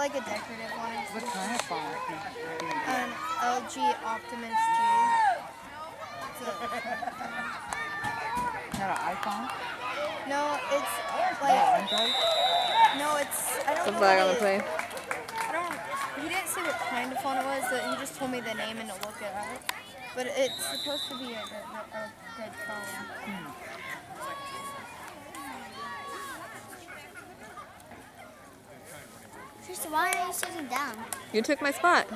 like a decorative one. What kind of font? An LG Optimus G. Not an iPhone? No, it's like Android? no, it's I don't The know. flag what on the it plane. is. I don't. He didn't say what kind of font it was. He just told me the name and to look it up. But it's supposed to be a good phone. Sister, why are you sitting down? You took my spot.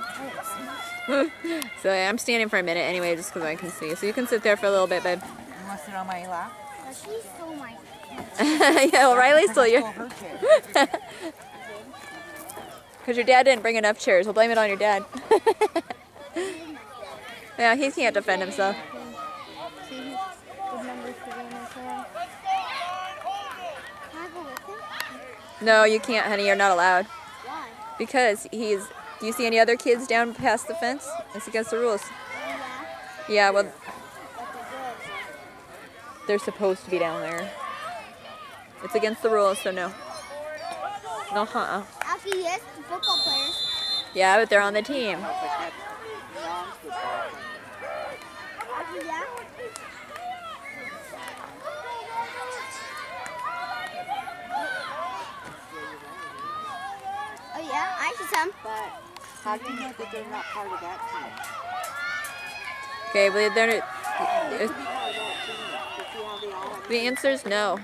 So yeah, I'm standing for a minute anyway, just because I can see. So you can sit there for a little bit, babe. You want to sit on my lap? Well, she stole my. Yeah, well, Riley stole your. Her chair. Because your dad didn't bring enough chairs. We'll blame it on your dad. Yeah, he can't defend himself. See the numbers for in his hand. Can I go with him? No, you can't, honey. You're not allowed. Why? Because he's. Do you see any other kids down past the fence? It's against the rules. Yeah, well, they're supposed to be down there. It's against the rules, so no. No, Actually, yes, the football players. Yeah, but they're on the team. Actually, yeah. Oh yeah, I see some. But how do you know that they're not part of that team? Okay, but they're. They could be part of that team. You see how they all have The answer is no.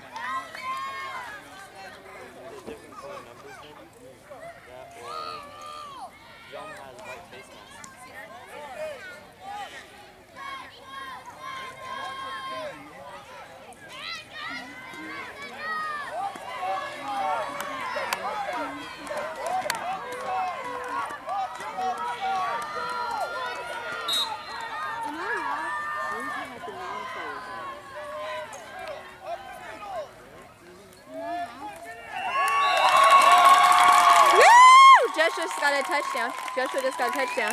Joshua just got a touchdown. Joshua just got a touchdown.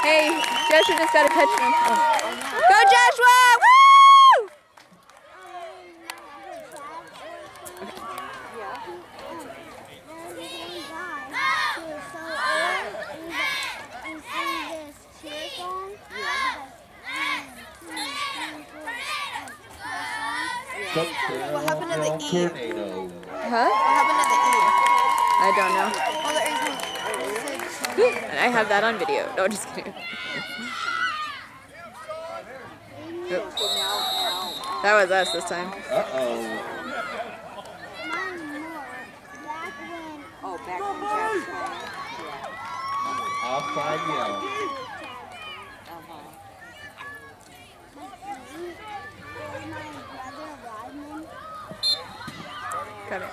Hey, Joshua just got a touchdown. Oh. Go Joshua! Woo! What happened to the E? Huh? What happened to the E? I don't know. Oh, there is one. And I have that on video. No, just kidding. Oop. That was us this time. Mine more. Back when. Oh, back when Jackson. Yeah. Offside yell. Got it.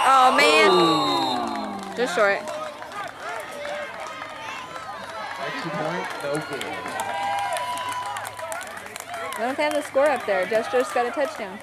Oh man. Just short. Extra point, no good. I don't have the score up there. Just got a touchdown.